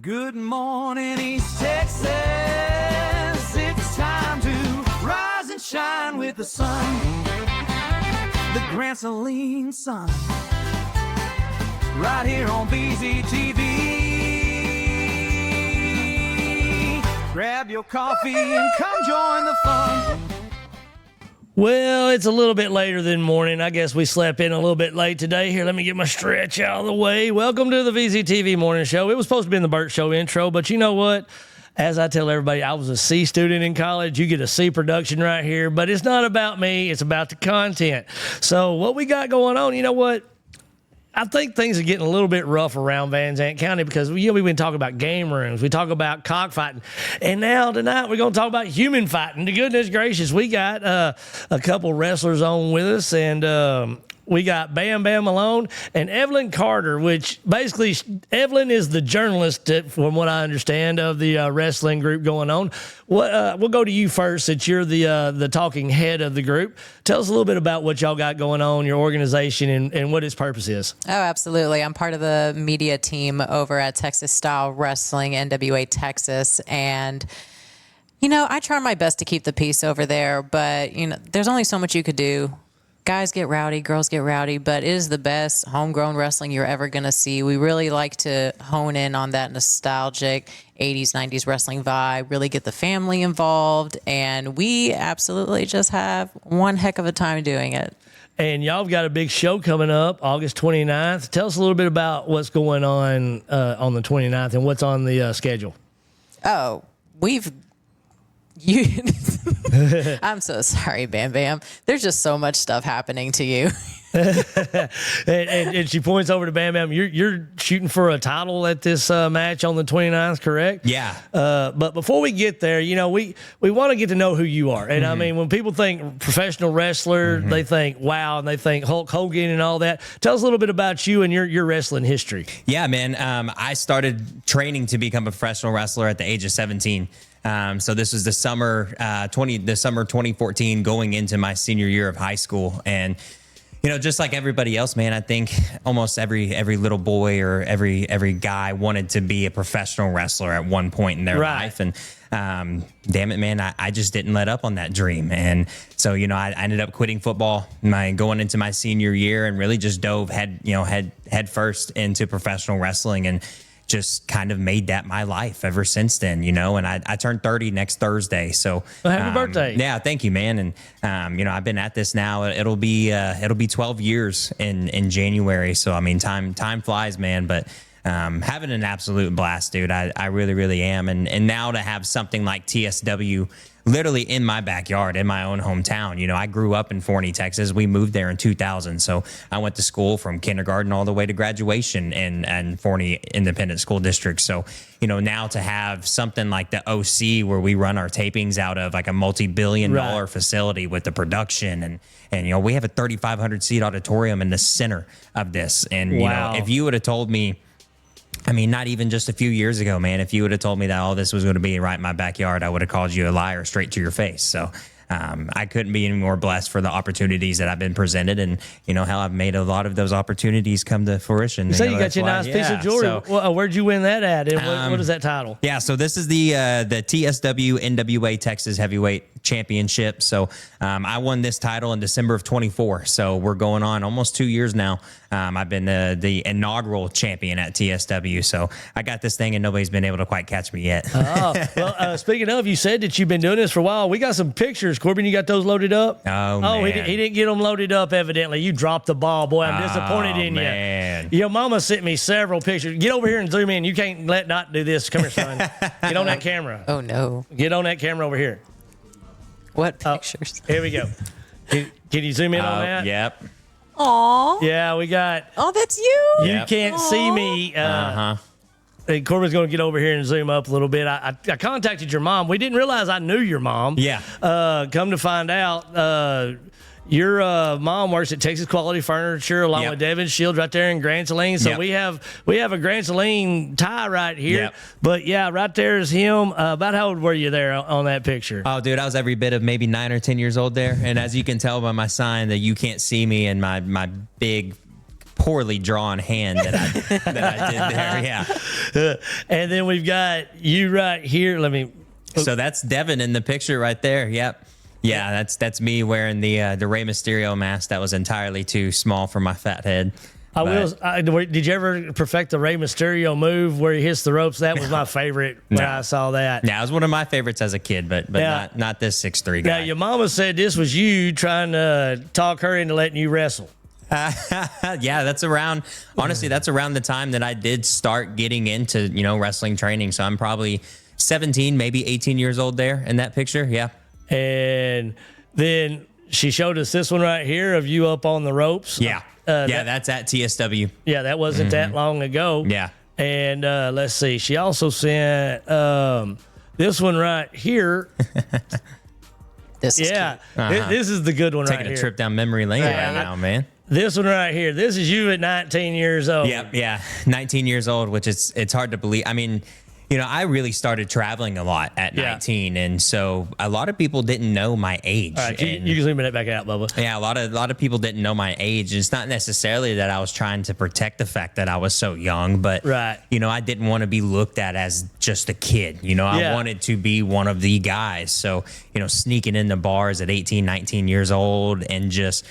Good morning, East Texas. It's time to rise and shine with the sun. The Grand Saline Sun. Right here on BZTV. Grab your coffee and come join the fun. Well, it's a little bit later than morning. I guess we slept in a little bit late today. Here, let me get my stretch out of the way. Welcome to the VZTV Morning Show. It was supposed to be in the Burt Show intro, but you know what? As I tell everybody, I was a C student in college. You get a C production right here, but it's not about me. It's about the content. So what we got going on, you know what? I think things are getting a little bit rough around Van Zandt County because we've been talking about game rooms. We talk about cockfighting. And now tonight we're going to talk about human fighting. To goodness gracious, we got a couple wrestlers on with us, and we got Bam Malone and Evelyn Carter, which basically Evelyn is the journalist, from what I understand, of the wrestling group going on. We'll go to you first, since you're the talking head of the group. Tell us a little bit about what y'all got going on, your organization, and what its purpose is. Oh, absolutely. I'm part of the media team over at Texas Style Wrestling, NWA Texas, and I try my best to keep the peace over there, but there's only so much you could do. Guys get rowdy, girls get rowdy, but it is the best homegrown wrestling you're ever going to see. We really like to hone in on that nostalgic 80s, 90s wrestling vibe, really get the family involved, and we absolutely just have one heck of a time doing it. And y'all have got a big show coming up August 29th. Tell us a little bit about what's going on the 29th and what's on the schedule. Oh, I'm so sorry, Bam Bam. There's just so much stuff happening to you. and she points over to Bam Bam. You're shooting for a title at this match on the 29th, correct? Yeah. But before we get there, we want to get to know who you are. And I mean, when people think professional wrestler, they think wow, and they think Hulk Hogan and all that. Tell us a little bit about you and your wrestling history. Yeah, man. I started training to become a professional wrestler at the age of 17. So this was the summer 2014, going into my senior year of high school. And, just like everybody else, man, I think almost every little boy or every guy wanted to be a professional wrestler at one point in their life. And, damn it, man, I just didn't let up on that dream. And so, I ended up quitting football going into my senior year and really just dove head first into professional wrestling, and just kind of made that my life ever since then, and I turned 30 next Thursday. So happy birthday. Yeah, thank you, man. And I've been at this now. It'll be 12 years in January. So I mean, time flies, man. But having an absolute blast, dude. I really, really am. And now to have something like TSW literally in my backyard, in my own hometown. I grew up in Forney, Texas. We moved there in 2000. So I went to school from kindergarten all the way to graduation in Forney Independent School District. So, now to have something like the OC, where we run our tapings out of, like a multi-billion-dollar facility with the production, and we have a 3,500 seat auditorium in the center of this. And, if you would have told me, I mean, not even just a few years ago, man, if you would have told me that all this was going to be right in my backyard, I would have called you a liar straight to your face. So I couldn't be any more blessed for the opportunities that I've been presented. And, hell, I've made a lot of those opportunities come to fruition. So you got your nice piece of jewelry. So, where'd you win that at? And what is that title? Yeah, so this is the TSW NWA Texas Heavyweight Championship. So I won this title in December of 24. So we're going on almost 2 years now. I've been the inaugural champion at TSW. So I got this thing and nobody's been able to quite catch me yet. Well, speaking of, you said that you've been doing this for a while. We got some pictures. Corbin, you got those loaded up? Oh, man. He didn't get them loaded up, evidently. You dropped the ball. Boy, I'm disappointed in man. you. Your mama sent me several pictures. Get over here and zoom in. You can't let not do this. Come here, son. Get on that camera. Oh, no. Get on that camera over here. What pictures? Here we go. Can you zoom in on that? Yep. Aw. Yeah, we got. Oh, that's you. You can't see me. And Corbin's going to get over here and zoom up a little bit. I contacted your mom. We didn't realize I knew your mom. Yeah. Come to find out, your mom works at Texas Quality Furniture along with Devin Shields right there in Grand Saline. So we have a Grand Saline tie right here. Yep. But yeah, right there is him. About how old were you there on that picture? Oh, dude, I was every bit of maybe 9 or 10 years old there. And as you can tell by my sign that you can't see me and my big poorly drawn hand that I did there. Yeah. And then we've got you right here. Let me. So that's Devin in the picture right there. Yep. Yeah, that's me wearing the Rey Mysterio mask that was entirely too small for my fat head. Did you ever perfect the Rey Mysterio move where he hits the ropes? That was my favorite when I saw that. Yeah, it was one of my favorites as a kid, but not this 6'3" guy. Now, your mama said this was you trying to talk her into letting you wrestle. Yeah, that's around the time that I did start getting into, wrestling training. So I'm probably 17, maybe 18 years old there in that picture. Yeah. And then she showed us this one right here of you up on the ropes. Yeah. That's at TSW. Yeah, that wasn't that long ago. Yeah. And let's see. She also sent this one right here. This is cute. This is the good one right here. Taking a trip down memory lane right now, man. This one right here. This is you at 19 years old. Yeah. 19 years old, which it's hard to believe. I mean, I really started traveling a lot at 19, and so a lot of people didn't know my age. All right, you can zoom it back out, Bubba. Yeah, a lot of people didn't know my age. It's not necessarily that I was trying to protect the fact that I was so young, but right. I didn't want to be looked at as just a kid. I wanted to be one of the guys. So, sneaking into bars at 18, 19 years old and just,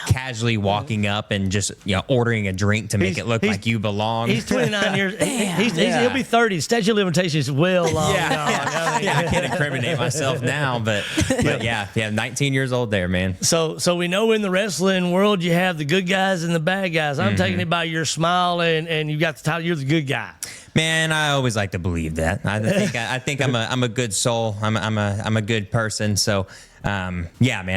casually walking up and just, ordering a drink to make it look like you belong. He's 29 years. He'll be 30. Statute of limitations well long. I can't incriminate myself now, but yeah, 19 years old there, man. So we know in the wrestling world you have the good guys and the bad guys. I'm taking it by your smile and you got the title. You're the good guy. Man, I always like to believe that. I think I'm a good soul. I'm a good person. So, man,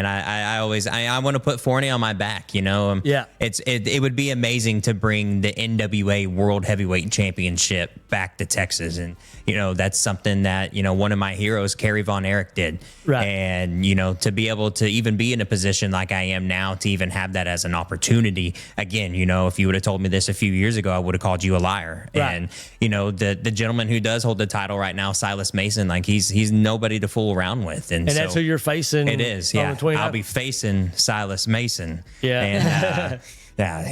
I want to put Forney on my back. It would be amazing to bring the NWA World Heavyweight Championship back to Texas, and that's something that one of my heroes, Kerry Von Erich, did. Right. And to be able to even be in a position like I am now, to even have that as an opportunity. Again, if you would have told me this a few years ago, I would have called you a liar. Right. And the gentleman who does hold the title right now, Silas Mason, like he's nobody to fool around with. And so that's who you're facing. It is, yeah. I'll be facing Silas Mason. Yeah. And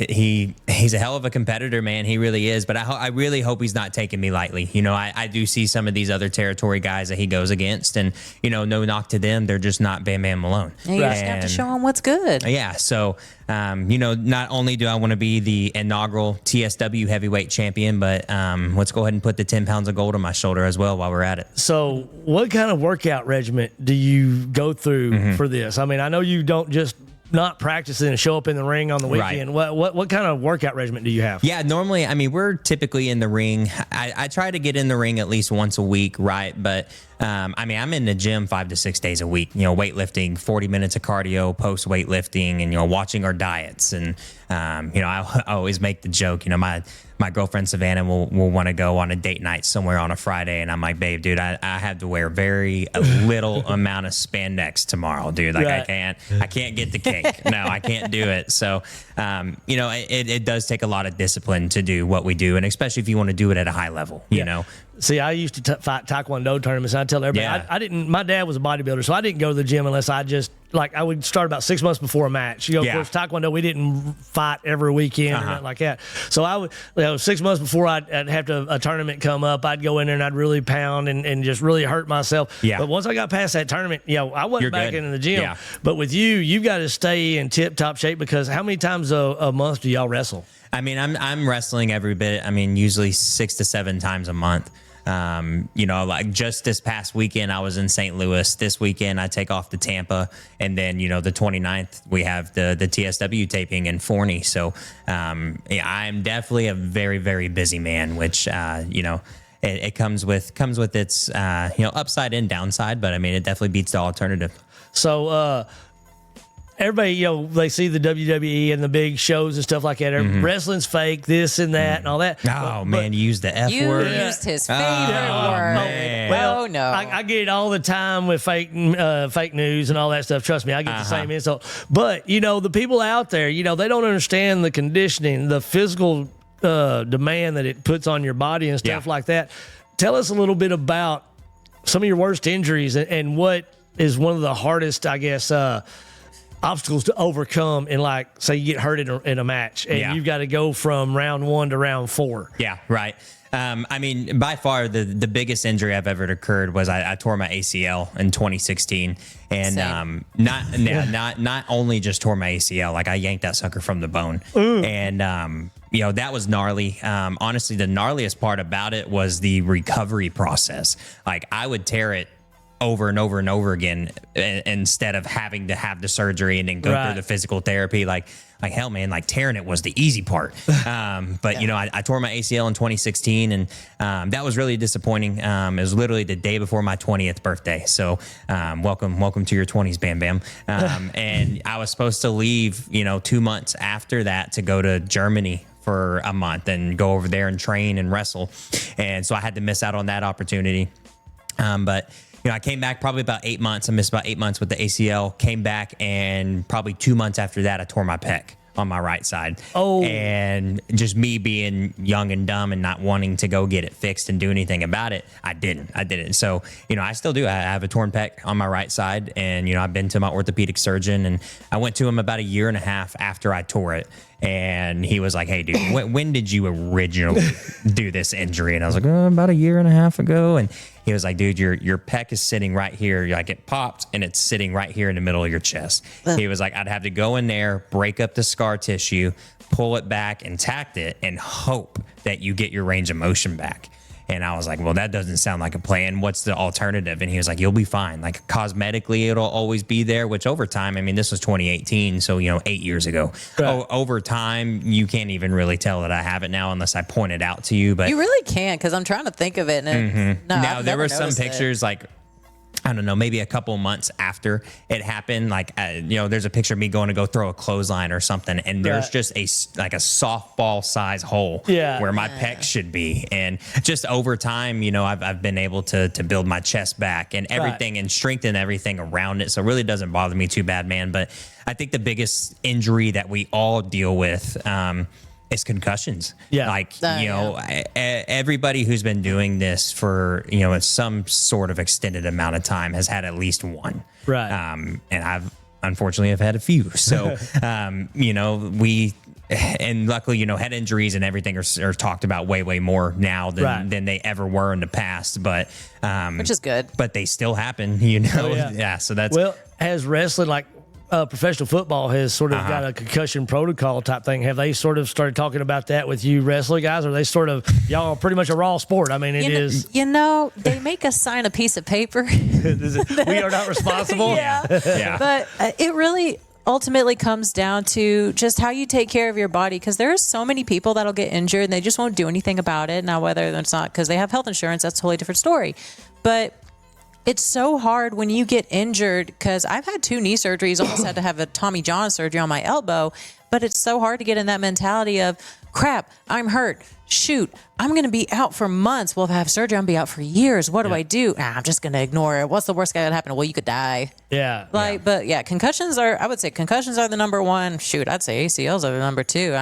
he's a hell of a competitor, man. He really is. But I really hope he's not taking me lightly. I do see some of these other territory guys that he goes against, and no knock to them, they're just not Bam Malone. And you just have to show him what's good. Yeah. So, not only do I want to be the inaugural TSW heavyweight champion, but let's go ahead and put the 10 pounds of gold on my shoulder as well while we're at it. So, what kind of workout regimen do you go through for this? I mean, I know you don't just not practicing and show up in the ring on the weekend. Right. What kind of workout regimen do you have? Yeah, normally, we're typically in the ring. I try to get in the ring at least once a week, right? But I'm in the gym 5 to 6 days a week, weightlifting, 40 minutes of cardio, post weightlifting, and, watching our diets. And, I always make the joke, my girlfriend Savannah will want to go on a date night somewhere on a Friday. And I'm like, babe, dude, I have to wear very little amount of spandex tomorrow, dude. Like right. I can't get the cake. No, I can't do it. So, it does take a lot of discipline to do what we do. And especially if you want to do it at a high level, you know. See, I used to fight Taekwondo tournaments, and I tell everybody, I didn't, my dad was a bodybuilder, so I didn't go to the gym unless I would start about 6 months before a match. Of course, Taekwondo, we didn't fight every weekend or nothing like that. So I would, 6 months before I'd have a tournament come up, I'd go in there and I'd really pound and just really hurt myself. Yeah. But once I got past that tournament, I wasn't back into the gym. Yeah. But with you've got to stay in tip-top shape, because how many times a month do y'all wrestle? I'm wrestling every bit. Usually 6 to 7 times a month. Like just this past weekend, I was in St. Louis. This weekend, I take off to Tampa. And then, the 29th, we have the TSW taping in Forney. So, I'm definitely a very, very busy man, which, it comes with its, upside and downside. But it definitely beats the alternative. So, everybody, they see the WWE and the big shows and stuff like that. Wrestling's fake, this and that and all that. Oh, man, you used the F word. You used his favorite word. Man. Well, no. I get it all the time with fake news and all that stuff. Trust me, I get the same insult. But, the people out there, they don't understand the conditioning, the physical demand that it puts on your body and stuff like that. Tell us a little bit about some of your worst injuries and what is one of the hardest, I guess, obstacles to overcome in, like, say you get hurt in a match and you've got to go from round 1 to round 4. Yeah, right. I mean, by far the biggest injury I've ever occurred was I tore my ACL in 2016, and not only just tore my ACL, like I yanked that sucker from the bone, and that was gnarly. Honestly, the gnarliest part about it was the recovery process. Like I would tear it over and over and over again instead of having to have the surgery and then go through the physical therapy. Like hell, man, like tearing it was the easy part. But I tore my ACL in 2016, and that was really disappointing. It was literally the day before my 20th birthday. So welcome to your 20s, Bam Bam. And I was supposed to leave, 2 months after that to go to Germany for a month and go over there and train and wrestle. And so I had to miss out on that opportunity. But I came back probably about 8 months. I missed about 8 months with the ACL. Came back, and probably 2 months after that, I tore my pec on my right side. Oh. And just me being young and dumb and not wanting to go get it fixed and do anything about it, I didn't. So, I still do. I have a torn pec on my right side, and, I've been to my orthopedic surgeon, and I went to him about a year and a half after I tore it. And he was like, hey, dude, when did you originally do this injury? And I was like, about a year and a half ago. And he was like, dude, your pec is sitting right here. Like it popped and it's sitting right here in the middle of your chest. He was like, I'd have to go in there, break up the scar tissue, pull it back, intact it, and hope that you get your range of motion back. And I was like, well, that doesn't sound like a plan. What's the alternative? And he was like, you'll be fine. Like cosmetically, it'll always be there, which over time, I mean, this was 2018. So, 8 years ago, over time, you can't even really tell that I have it now unless I point it out to you. But you really can't, because I'm trying to think of it. And now there were some pictures like, I don't know, maybe a couple months after it happened, like, there's a picture of me going to go throw a clothesline or something, and there's just a softball size hole where my pec should be. And just over time, I've been able to build my chest back and everything and strengthen everything around it. So it really doesn't bother me too bad, man. But I think the biggest injury that we all deal with, it's concussions. Everybody who's been doing this for, some sort of extended amount of time has had at least one. Right. And I've unfortunately have had a few. So, and luckily, head injuries and everything are talked about way more now than they ever were in the past. But, which is good, but they still happen, So that's, well, as wrestling, like, professional football has sort of got a concussion protocol type thing. Have they sort of started talking about that with you wrestling guys? Or are they sort of, y'all are pretty much a raw sport? I mean, it is. They make us sign a piece of paper. We are not responsible. But it really ultimately comes down to just how you take care of your body, because there's so many people that'll get injured and they just won't do anything about it. Now, whether it's not because they have health insurance, that's a totally different story. But it's so hard when you get injured, because I've had 2 knee surgeries, almost had to have a Tommy John surgery on my elbow. But it's so hard to get in that mentality of, crap, I'm hurt. Shoot, I'm going to be out for months. Well, if I have surgery, I'm going to be out for years. What do I do? I'm just going to ignore it. What's the worst that could happen? Well, you could die. But concussions are the number one. Shoot, I'd say ACLs are the number 2.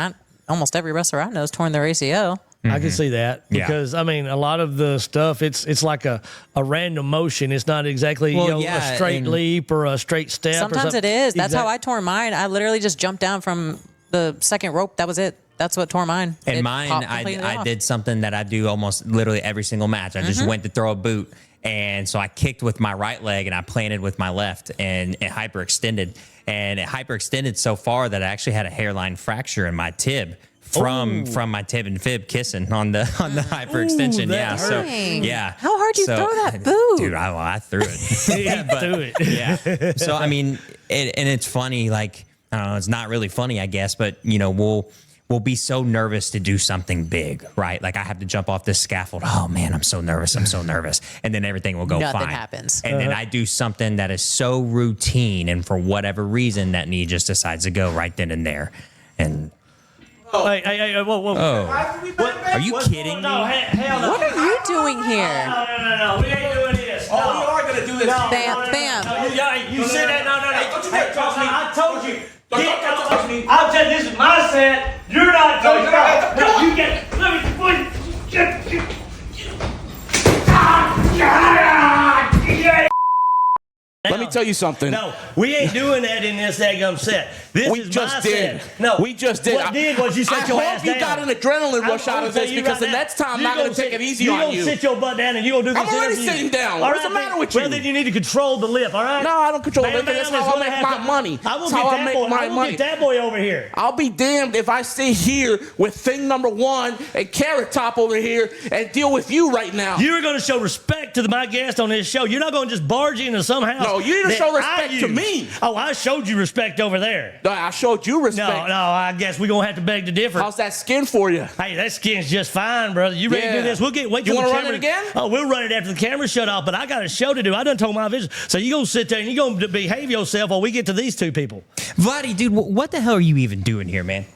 Almost every wrestler I know has torn their ACL. I can see that because I mean, a lot of the stuff it's like a random motion. It's not exactly a straight leap or a straight step. Sometimes it is. That's how I tore mine. I literally just jumped down from the second rope. That was it. That's what tore mine. And mine, I did something that I do almost literally every single match. I just went to throw a boot, and so I kicked with my right leg and I planted with my left, and it hyperextended. And it hyperextended so far that I actually had a hairline fracture in my tib. From my tib and fib kissing on the hyperextension. How hard you throw that boot? Dude, I threw it. So I mean, and it's funny, like, I don't know, it's not really funny, I guess, but we'll be so nervous to do something big, right? Like I have to jump off this scaffold. Oh man, I'm so nervous. And then everything will go fine. Nothing happens. And then I do something that is so routine, and for whatever reason that knee just decides to go right then and there. And Hey, whoa. Are you kidding me? No, hell no. What are you doing here? No. We ain't doing this. Oh, we are going to do this. Bam. You said that. No. Hey, trust me. I told you. Don't touch me. I'll tell you, this is my set. You're not going to go. No, you get. Let me. Let me tell you something. No, we ain't doing that in this daggum set. This We is just my did. set. No, We just did. What did was you set your ass hope you down. got an adrenaline rush I'm out of gonna this tell you because right the now, next time I'm you not going to gonna take sit- it easy you on gonna you. sit your butt down and you gonna do this I'm already interview. sitting down. All What's the right, matter with Well, you? then you need to control the lip, all right? No, I don't control Bam the lip. Bam That's is how I gonna make have my to- money. I will That's get how I that make boy. my I will money. get that boy over here. I'll be damned if I stay here with thing number one and Carrot Top over here and deal with you right now. You're going to show respect to my guest on this show. You're not going to just barge into some house. No, you need to that show I respect to use. me. Oh, I showed you respect over there. No, I showed you respect. No, I guess we're going to have to beg to differ. How's that skin for you? Hey, that skin's just fine, brother. You ready to Yeah. do this? Wait You till the wanna camera. run it again? Oh, we'll run it after the camera shut off, but I got a show to do. I done told my vision. So you going to sit there and you going to behave yourself while we get to these two people. Vladdy, dude, what the hell are you even doing here, man?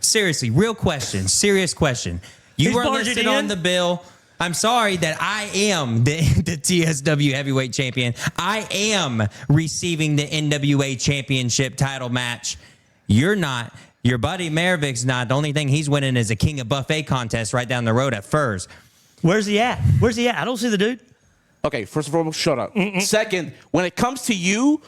Seriously, real question, serious question. You He's were barging listed in? on the bill. I'm sorry that I am the TSW heavyweight champion. I am receiving the NWA championship title match. You're not. Your buddy Maravic's not. The only thing he's winning is a King of Buffet contest right down the road at Furs. Where's he at? I don't see the dude. Okay, first of all, shut up. Second, when it comes to you,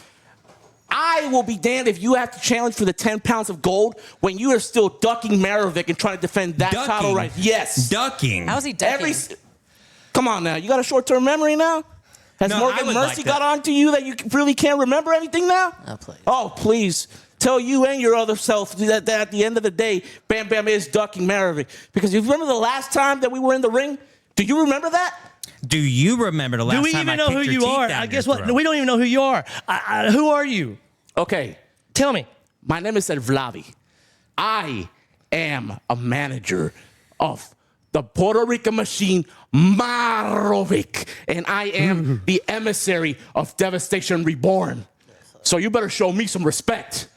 I will be damned if you have to challenge for the 10 pounds of gold when you are still ducking Maravik and trying to defend that title right. Yes. Ducking. How's he ducking? Come on now. You got a short-term memory now? Has No, I Morgan would Mercy like got that. on to you that you really can't remember anything now? Oh, please. Oh, please. Tell you and your other self that at the end of the day, Bam Bam is ducking Maravik. Because you remember the last time that we were in the ring? Do you remember that? Do you remember the last Do we time even I know kicked who your you teeth are? down I your guess what? throat? We don't even know who you are. Who are you? Okay. Tell me. My name is Vladi. I am a manager of the Puerto Rican machine, Marovic, and I am the emissary of Devastation Reborn. So you better show me some respect.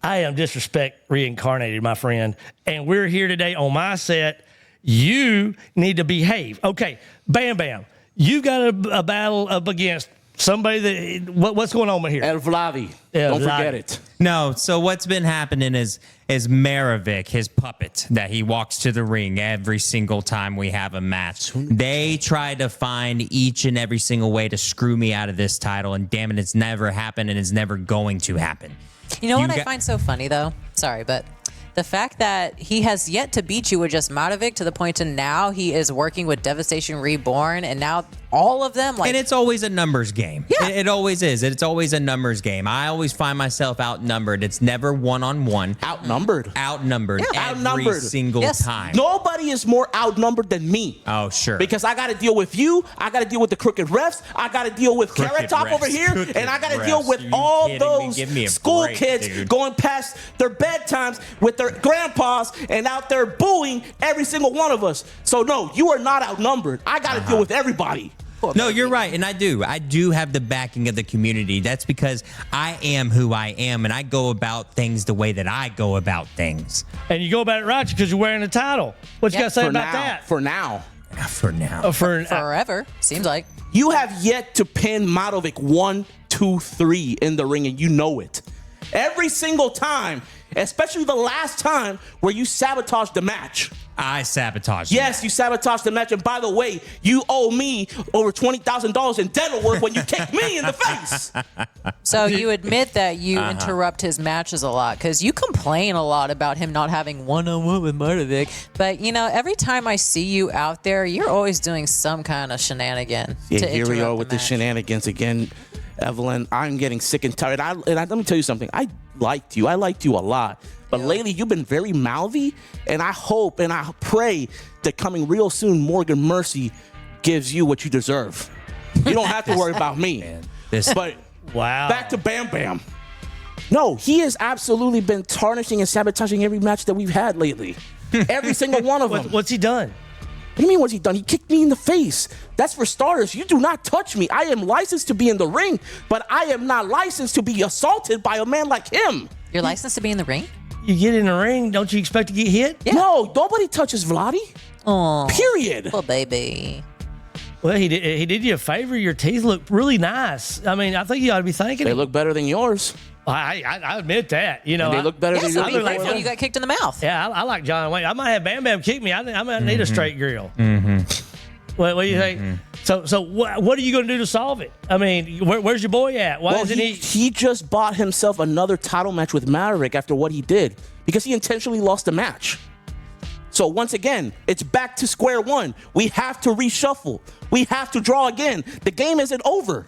I am disrespect reincarnated, my friend. And we're here today on my set. You need to behave. Okay, Bam Bam, you got a battle up against somebody that, what's going on here? El Vladi. El Don't Vladi. forget it. No, so what's been happening is Maravik, his puppet, that he walks to the ring every single time we have a match. They try to find each and every single way to screw me out of this title, and damn it, it's never happened and it's never going to happen. You know what You I got- find so funny, though? Sorry, but the fact that he has yet to beat you with just Madovic to the point to now he is working with Devastation Reborn, and now all of them, like, And it's always a numbers game. Yeah. It always is. It's always a numbers game. I always find myself outnumbered. It's never one-on-one. Outnumbered. Outnumbered Yeah. every Outnumbered. single Yes. time. Nobody is more outnumbered than me. Oh, sure. Because I got to deal with you. I got to deal with the crooked refs. I got to deal with Crooked Carrot Top refs. over here. Crooked And I got to refs. deal with Are you all kidding me? those Give me a school break, kids dude. going past their bedtimes with their grandpas and out there booing every single one of us. So, no, you are not outnumbered. I got to deal with everybody. No, you're right, and I do have the backing of the community. That's because I am who I am, and I go about things the way that I go about things. And you go about it right because you're wearing the title. What you Yeah. got to say For about now. that? For now. For now. forever, seems like. You have yet to pin Madovic 1, 2, 3 in the ring, and you know it. Every single time, especially the last time where you sabotaged the match. I sabotage. Yes, you sabotaged the match. And by the way, you owe me over $20,000 in dental work when you kicked me in the face. So you admit that you interrupt his matches a lot because you complain a lot about him not having one-on-one with Madovic. But, you know, every time I see you out there, you're always doing some kind of shenanigan. Yeah, to here we interrupt are with the match. shenanigans again. Evelyn, I'm getting sick and tired. Let me tell you something. I liked you a lot. But lately, you've been very mouthy, and I hope and I pray that coming real soon, Morgan Mercy gives you what you deserve. You don't have to worry about me. But Wow. back to Bam Bam. No, he has absolutely been tarnishing and sabotaging every match that we've had lately. Every single one of them. What's he done? What do you mean what's he done? He kicked me in the face. That's for starters. You do not touch me. I am licensed to be in the ring, but I am not licensed to be assaulted by a man like him. You're licensed to be in the ring? You get in the ring, don't you expect to get hit? Yeah. No, nobody touches Vladi. Oh, Period. well, baby. Well, he did you a favor. Your teeth look really nice. I mean, I think you ought to be thanking They him. look better than yours. I admit that. You know, They look better Yeah, than so yours. be look like grateful John. you got kicked in the mouth. Yeah, I like John Wayne. I might have Bam Bam kick me. I might need a straight grill. What do you think? So what are you going to do to solve it? I mean, where's your boy at? Why Well, isn't he just bought himself another title match with Maverick after what he did because he intentionally lost the match. So once again, it's back to square one. We have to reshuffle. We have to draw again. The game isn't over.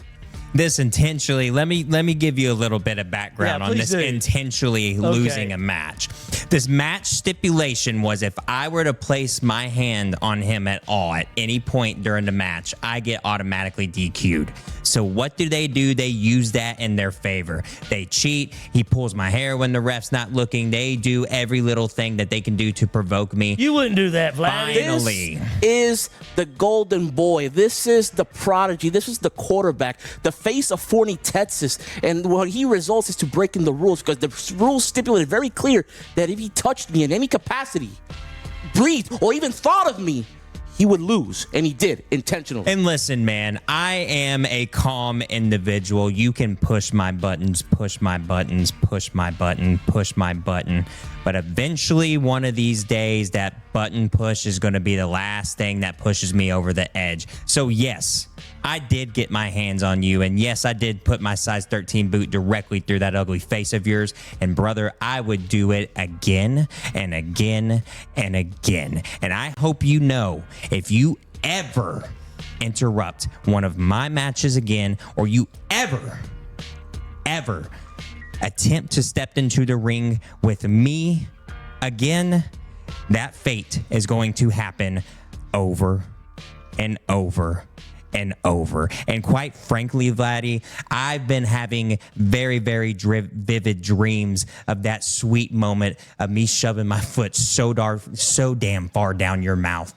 This intentionally, let me give you a little bit of background Yeah, on please this do. intentionally losing a match. This match stipulation was if I were to place my hand on him at all at any point during the match, I get automatically DQ'd. So what do? They use that in their favor. They cheat. He pulls my hair when the ref's not looking. They do every little thing that they can do to provoke me. You wouldn't do that, Vlad. Finally. This is the golden boy. This is the prodigy. This is the quarterback, the face of Forney, Texas. And what he results is to breaking the rules because the rules stipulated very clear that if he touched me in any capacity, breathed, or even thought of me, he would lose. And he did, intentionally. And listen, man, I am a calm individual. You can push my buttons, push my buttons, push my button, push my button. But eventually, one of these days, that button push is going to be the last thing that pushes me over the edge. So, yes, I did get my hands on you. And yes, I did put my size 13 boot directly through that ugly face of yours. And, brother, I would do it again and again and again. And I hope you know, if you ever interrupt one of my matches again, or you ever attempt to step into the ring with me again, that fate is going to happen over and over and over. And quite frankly, Vladdy, I've been having very, very vivid dreams of that sweet moment of me shoving my foot so damn far down your mouth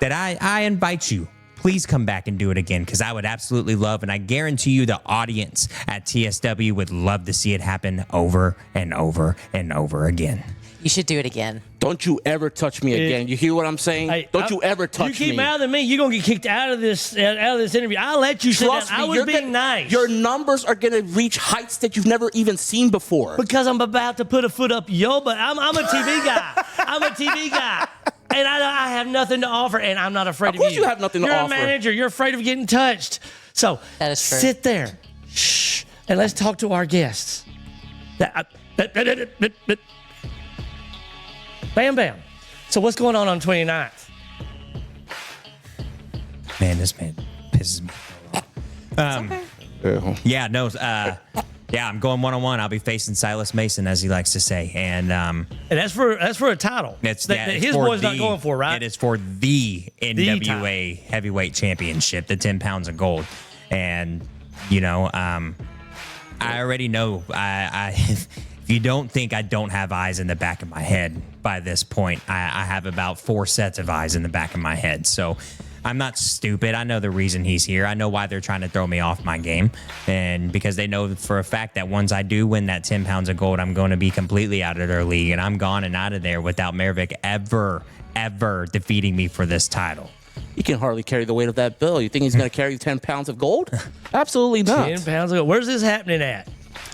that I invite you. Please come back and do it again, because I would absolutely love, and I guarantee you the audience at TSW would love to see it happen over and over and over again. You should do it again. Don't you ever touch me again. You hear what I'm saying? Hey, Don't you ever touch me. You keep mouthing me, you're gonna get kicked out of this interview. I'll let you sit Trust down. me, I was you're being gonna- nice. Your numbers are going to reach heights that you've never even seen before. Because I'm about to put a foot up yo, but I'm a TV guy. I'm a TV guy. And I have nothing to offer, and I'm not afraid of you. Of course you have nothing to You're offer. a manager. You're afraid of getting touched. So That is true. sit there, shh, and let's talk to our guests. Bam Bam. So what's going on 29th? Man, this man pisses me off. Yeah, no, yeah, I'm going one-on-one. I'll be facing Silas Mason, as he likes to say, and And that's for a title. it's that it's his for boy's not going for, right? It is for the NWA Heavyweight Championship, the 10 pounds of gold, and you know, I already know. I if you don't think I don't have eyes in the back of my head by this point, I have about 4 sets of eyes in the back of my head. So I'm not stupid. I know the reason he's here. I know why they're trying to throw me off my game. And because they know for a fact that once I do win that 10 pounds of gold, I'm going to be completely out of their league. And I'm gone and out of there without Mervick ever defeating me for this title. He can hardly carry the weight of that bill. You think he's going to carry 10 pounds of gold? Absolutely not. 10 pounds ago. Where's this happening at?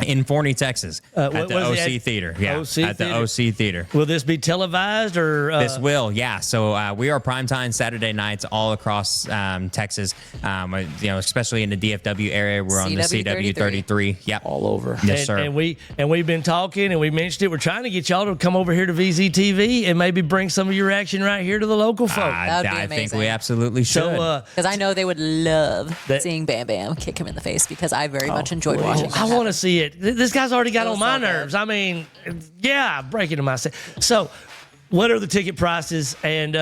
In Forney, Texas, at what the was it? OC Theater. Yeah, OC at the Theater? OC Theater. Will this be televised or? This will, yeah. So we are primetime Saturday nights all across Texas. Especially in the DFW area. We're on the CW 33. Yep. All over. Yes, sir. And we've been talking and we mentioned it. We're trying to get y'all to come over here to VZTV and maybe bring some of your action right here to the local folk. That would be I think amazing. we absolutely should. So Because I know they would love That- seeing Bam Bam kick him in the face, because I very much enjoyed watching that I want to happen. see it. This guy's already got It on was my so good. nerves. I mean, yeah, breaking to myself. So, what are the ticket prices and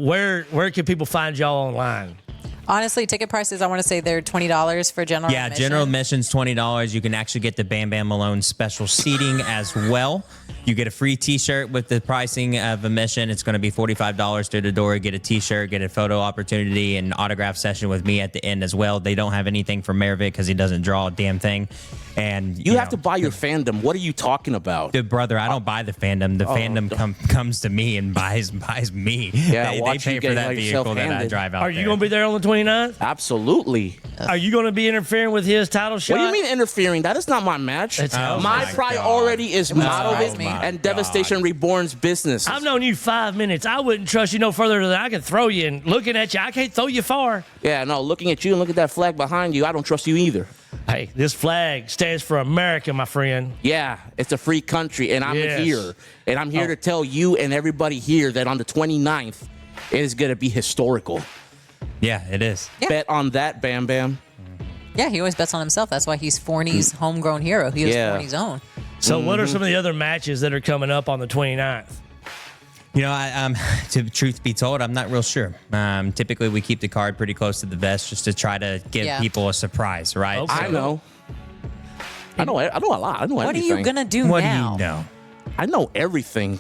where can people find y'all online? Honestly, ticket prices, I want to say they're $20 for general yeah, admission. general admission's $20. You can actually get the Bam Bam Malone special seating as well. You get a free T-shirt with the pricing of admission. It's going to be $45 through the door. Get a T-shirt, get a photo opportunity, and autograph session with me at the end as well. They don't have anything for Mervick because he doesn't draw a damn thing. And You have to buy your fandom. What are you talking about? the brother, I don't buy the fandom. The fandom comes to me and buys me. Yeah, they watch pay you for get that yourself vehicle that I handed. drive out Are you there. going to be there on the 29th? Absolutely. Are you going to be interfering with his title shot? What do you mean interfering? That is not my match. It's- my Oh my priority God. is wouldn't model surprise me. and Devastation Reborn's business. I've known you 5 minutes. I wouldn't trust you no further than I can throw you. And looking at you, I can't throw you far. Yeah, no, looking at you and look at that flag behind you, I don't trust you either. Hey, this flag stands for America, my friend. Yeah, it's a free country, and I'm Yes. here. And I'm here to tell you and everybody here that on the 29th, it is going to be historical. Yeah, it is. Yeah. Bet on that, Bam Bam. Yeah, he always bets on himself. That's why he's Forney's homegrown hero. He is Yeah. Forney's own. So what are some of the other matches that are coming up on the 29th? You know, to truth be told, I'm not real sure. Typically, we keep the card pretty close to the vest just to try to give people a surprise, right? Okay. I know. I know a lot. I know What everything. are you going to do What now? do you know? I know everything,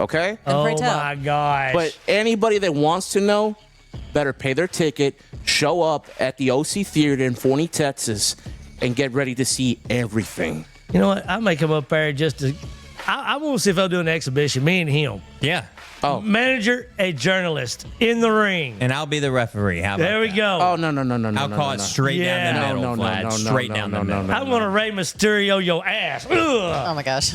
okay? Then pray Oh, tell. my gosh. But anybody that wants to know better pay their ticket, show up at the OC Theater in Forney, Texas, and get ready to see everything. You know what? I may come up there just to. I want to see if I'll do an exhibition. Me and him. Yeah. Oh. Manager, a journalist in the ring. And I'll be the referee. How about There we that? go. Oh, no. I'll call it straight Yeah. down the middle, No, no, Vlad. no, no, straight no, down no, the no, middle. no. I'm gonna Rey Mysterio your ass. Ugh. Oh my gosh.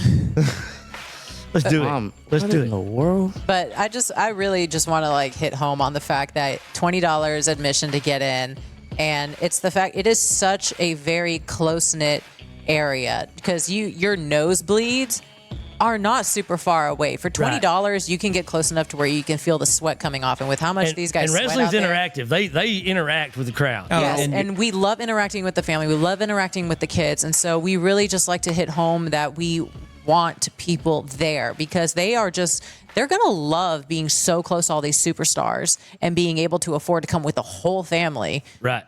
Let's do it. Let's what do in the it. world? But I really just want to like hit home on the fact that $20 admission to get in, and it's the fact it is such a very close knit area because your nosebleeds are not super far away. For $20, you can get close enough to where you can feel the sweat coming off, and with how much these guys and sweat wrestling's out there- interactive. They interact with the crowd. Oh, Yes, and- and we love interacting with the family. We love interacting with the kids. And so we really just like to hit home that we want people there because they're going to love being so close to all these superstars and being able to afford to come with the whole family. Right.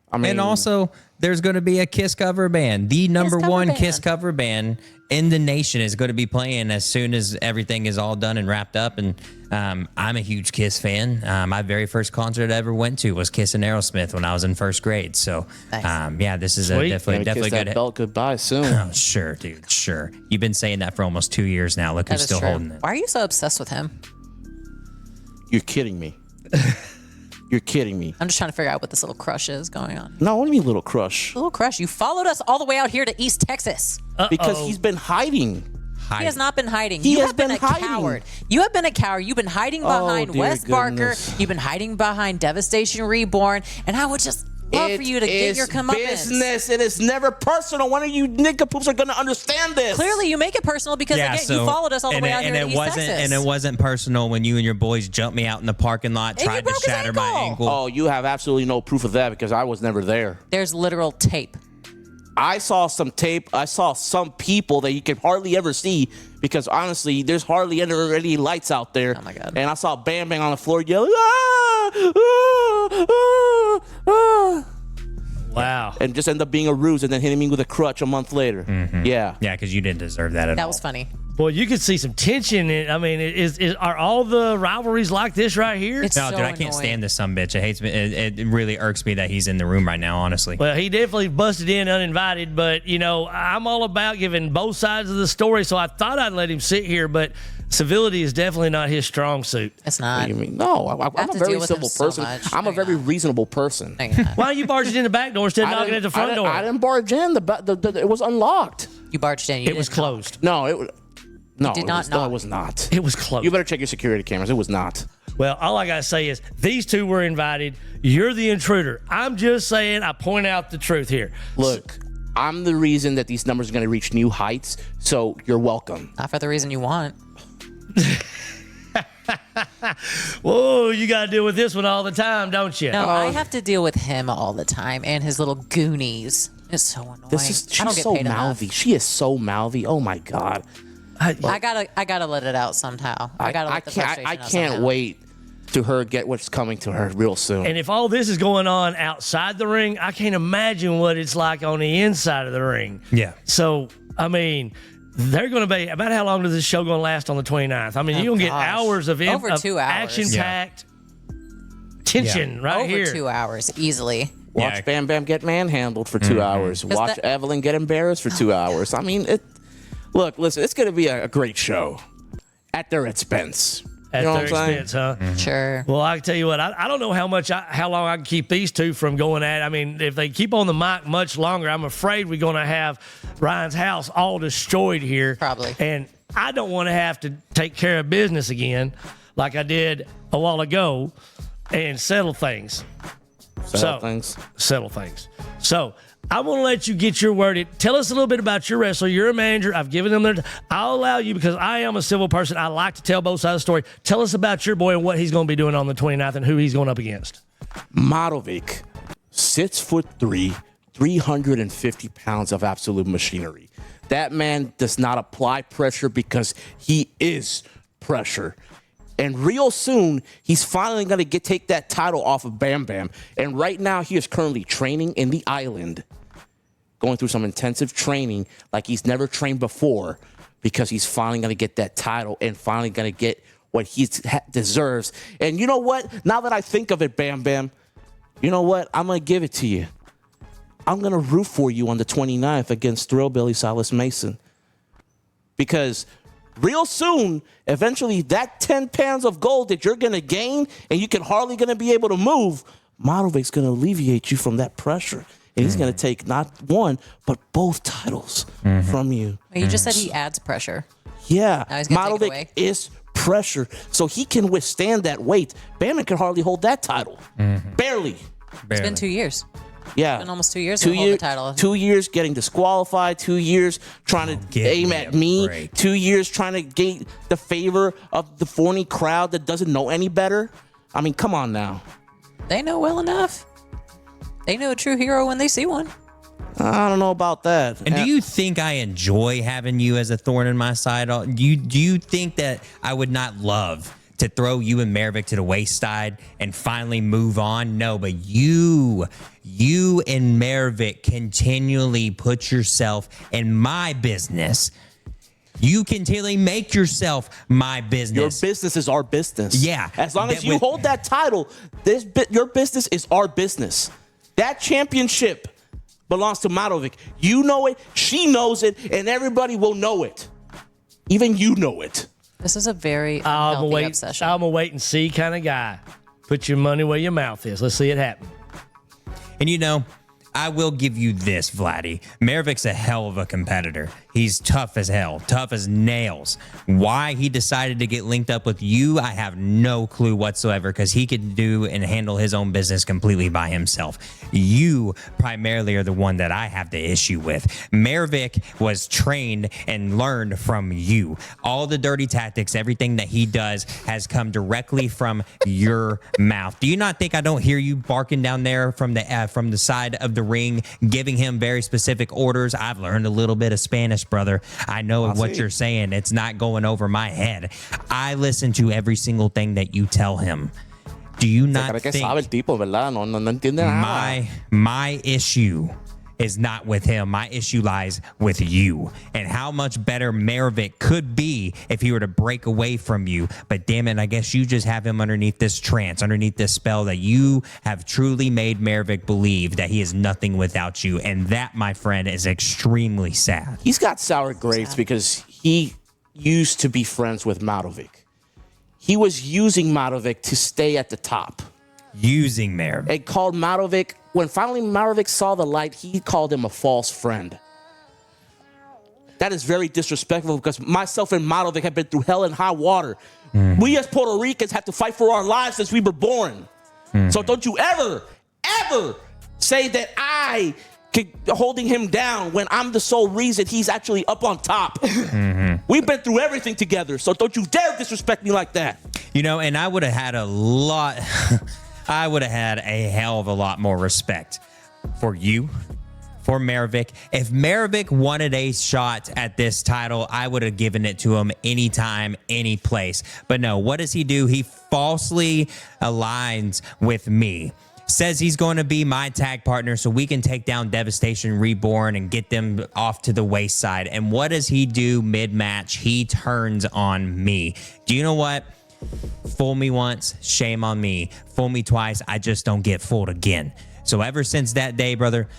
I mean, And also, there's going to be a Kiss cover band. The number cover one band. Kiss cover band in the nation is going to be playing as soon as everything is all done and wrapped up. And I'm a huge Kiss fan. My very first concert I ever went to was Kiss and Aerosmith when I was in first grade. So, Nice. yeah, this is Sweet. definitely kiss good. that belt goodbye soon. Oh, sure, dude, sure. You've been saying that for almost 2 years now. Look That who's is still true. holding it. Why are you so obsessed with him? You're kidding me. You're kidding me. I'm just trying to figure out what this little crush is going on. No, what do you mean, little crush? Little crush, you followed us all the way out here to East Texas. Because he's been hiding. He has not been hiding. He You has have been been a hiding. coward. You have been a coward. You've been hiding behind dear Wes Barker. goodness. You've been hiding behind Devastation Reborn. And I would just love for you to get your comeuppance. business. It is never personal. When are you nincompoops are going to understand this? Clearly, you make it personal because again, you followed us all the way out here to East Texas. And it wasn't personal when you and your boys jumped me out in the parking lot, And you tried to broke his shatter my ankle. ankle. Oh, you have absolutely no proof of that because I was never there. There's literal tape. I saw some tape. I saw some people that you can hardly ever see because honestly, there's hardly any lights out there. Oh my God. And I saw Bam Bam on the floor yelling, ah, ah, ah, ah, Wow. and just end up being a ruse and then hitting me with a crutch a month later. Yeah. Yeah, because you didn't deserve that at all. That was funny. Boy, you could see some tension. I mean, are all the rivalries like this right here? It's No, so dude, I can't annoying. stand this sumbitch. It hates me. It really irks me that he's in the room right now, honestly. Well, he definitely busted in uninvited, but, you know, I'm all about giving both sides of the story, so I thought I'd let him sit here, but civility is definitely not his strong suit. It's What not. do you mean? No, I'm have a to very deal with him simple so person. much. I'm No, a you're very not. reasonable person. No, you're not. Why don't you barge it in the back door instead of knocking at the front door? I didn't barge in. It was unlocked. You barged in. You It was didn't knock. closed. No, it was. No, did it not was, no, knock. it was not. It was closed. You better check your security cameras. It was not. Well, all I got to say is these two were invited. You're the intruder. I'm just saying I point out the truth here. Look, I'm the reason that these numbers are going to reach new heights. So you're welcome. Not for the reason you want. Whoa, you got to deal with this one all the time, don't you? No, I have to deal with him all the time and his little goonies. It's so annoying. I don't She's get so paid enough. mouthy. She is so mouthy. Oh my god. I gotta let it out somehow. I gotta let the frustration I out can't somehow. wait to her get what's coming to her real soon. And if all this is going on outside the ring, I can't imagine what it's like on the inside of the ring. Yeah. So, I mean, they're going to be about how long is this show going to last on the 29th? I mean, you're going to get gosh. hours of Over 2 hours. action-packed tension right Over here. 2 hours easily. Watch Yeah. Bam Bam get manhandled for 2 hours. Watch that- Evelyn get embarrassed for 2 hours. I mean, look, listen, it's going to be a great show at their expense. At you know their what I'm saying? expense, huh? Sure. Well, I can tell you what, I don't know how long I can keep these two from going at. I mean, if they keep on the mic much longer, I'm afraid we're going to have Ryan's house all destroyed here. Probably. And I don't want to have to take care of business again like I did a while ago and settle things. Settle things. So I want to let you get your word in. Tell us a little bit about your wrestler. You're a manager. I've given them their. I'll allow you because I am a civil person. I like to tell both sides of the story. Tell us about your boy and what he's going to be doing on the 29th and who he's going up against. Madovic, 6'3", 350 pounds of absolute machinery. That man does not apply pressure because he is pressure. And real soon, he's finally going to take that title off of Bam Bam. And right now, he is currently training in the island, going through some intensive training like he's never trained before because he's finally going to get that title and finally going to get what he deserves. And you know what? Now that I think of it, Bam Bam, you know what? I'm going to give it to you. I'm going to root for you on the 29th against Thrillbilly Silas Mason. Because real soon, eventually, that 10 pounds of gold that you're going to gain and you can hardly going to be able to move, Madovic's going to alleviate you from that pressure. And he's going to take not one, but both titles from you. Well, you just said he adds pressure. Yeah. Now he's gonna take it Madovic away. is pressure. So he can withstand that weight. Bam can hardly hold that title. Barely. It's been 2 years. Yeah. Been almost 2 years to hold the title. 2 years getting disqualified, 2 years trying to aim at me, break. 2 years trying to gain the favor of the phony crowd that doesn't know any better. I mean, come on now. They know well enough. They know a true hero when they see one. I don't know about that. And do you think I enjoy having you as a thorn in my side? Do you think that I would not love to throw you and Maravik to the wayside and finally move on? No, but you and Maravik continually put yourself in my business. You continually make yourself my business. Your business is our business. Yeah. As long as you hold that title, your business is our business. That championship belongs to Madovic. You know it, she knows it, and everybody will know it. Even you know it. This is a very I'm unhealthy obsession. a wait and see kind of guy. Put your money where your mouth is. Let's see it happen. And you know, I will give you this, Vladdy. Maravic's a hell of a competitor. He's tough as hell, tough as nails. Why he decided to get linked up with you, I have no clue whatsoever, because he could do and handle his own business completely by himself. You primarily are the one that I have the issue with. Maravik was trained and learned from you. All the dirty tactics, everything that he does has come directly from your mouth. Do you not think I don't hear you barking down there from the side of the ring, giving him very specific orders? I've learned a little bit of Spanish, brother. I know what you're saying. It's not going over my head. I listen to every single thing that you tell him. Do you not think my issue is not with him? My issue lies with you and how much better Maravik could be if he were to break away from you. But damn it, I guess you just have him underneath this trance, underneath this spell that you have truly made Maravik believe that he is nothing without you. And that, my friend, is extremely sad. He's got sour grapes because he used to be friends with Madovic. He was using Madovic to stay at the top. Using Maravik. And called Madovic, when finally Maravik saw the light, he called him a false friend. That is very disrespectful because myself and Madovic have been through hell and high water. We as Puerto Ricans have to fight for our lives since we were born. So don't you ever say that I keep holding him down when I'm the sole reason he's actually up on top. We've been through everything together, so don't you dare disrespect me like that. You know, and I would have had a hell of a lot more respect for you, for Maravik. If Maravik wanted a shot at this title, I would have given it to him anytime, any place. But no, what does he do? He falsely aligns with me. Says he's going to be my tag partner so we can take down Devastation Reborn and get them off to the wayside. And what does he do mid-match? He turns on me. Do you know what? Fool me once, shame on me. Fool me twice, I just don't get fooled again. So ever since that day, brother,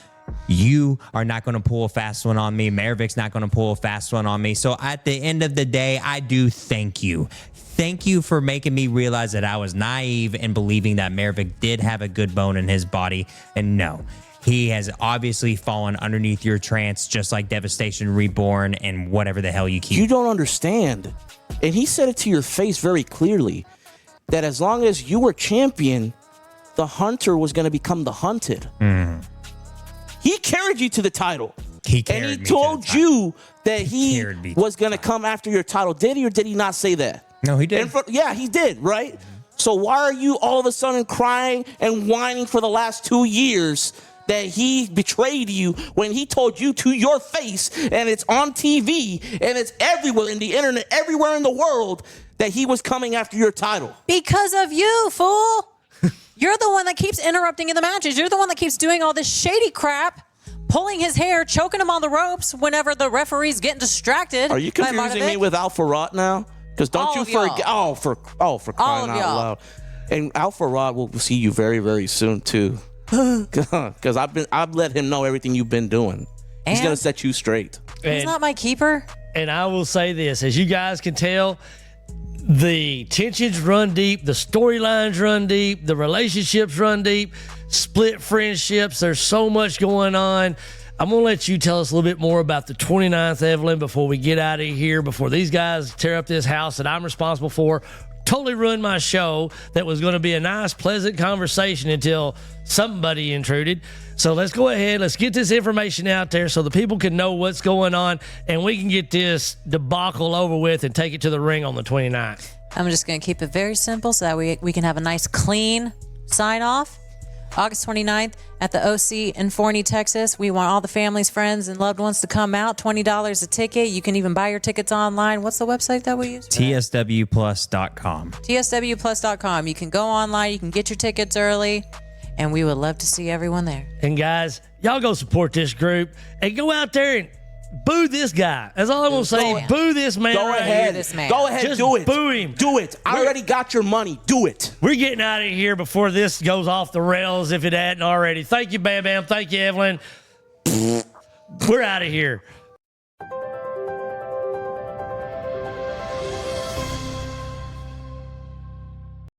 you are not going to pull a fast one on me. Maravik's not going to pull a fast one on me. So at the end of the day, I do thank you. Thank you for making me realize that I was naive in believing that Maravik did have a good bone in his body. And no, he has obviously fallen underneath your trance, just like Devastation Reborn and whatever the hell you keep. You don't understand. And he said it to your face very clearly that as long as you were champion, the hunter was going to become the hunted. He carried you to the title. He carried and he me to told the title. you that he carried me to was going to come after your title. Did he or did he not say that? No, he did. Yeah, he did, right? So why are you all of a sudden crying and whining for the last 2 years that he betrayed you when he told you to your face, and it's on TV and it's everywhere in the internet, everywhere in the world, that he was coming after your title? Because of you, fool. You're the one that keeps interrupting in the matches. You're the one that keeps doing all this shady crap, pulling his hair, choking him on the ropes whenever the referee's getting distracted. Are you by confusing me Martovic. with Alpha Rod now? Because don't All you of y'all. forget? For crying of out y'all. loud! And Alpha Rod will see you very, very soon too. Because I've let him know everything you've been doing. He's And? gonna set you straight. He's not my keeper. And I will say this, as you guys can tell, the tensions run deep, the storylines run deep, the relationships run deep, split friendships. There's so much going on. I'm going to let you tell us a little bit more about the 29th, Evelyn, before we get out of here, before these guys tear up this house that I'm responsible for. Totally ruined my show that was going to be a nice, pleasant conversation until somebody intruded. So let's go ahead. Let's get this information out there so the people can know what's going on and we can get this debacle over with and take it to the ring on the 29th. I'm just going to keep it very simple so that we can have a nice, clean sign off. August 29th at the OC in Forney, Texas. We want all the families, friends, and loved ones to come out. $20 a ticket. You can even buy your tickets online. What's the website that we use? TSWplus.com. TSWplus.com. You can go online. You can get your tickets early. And we would love to see everyone there. And guys, y'all go support this group and go out there and boo this guy. That's all I'm going to say. ahead. Boo this man. Go right ahead. here. this man. Go ahead. Just Do it. boo him. Do it. I already got your money. Do it. We're getting out of here before this goes off the rails if it hadn't already. Thank you, Bam Bam. Thank you, Evelyn. We're out of here.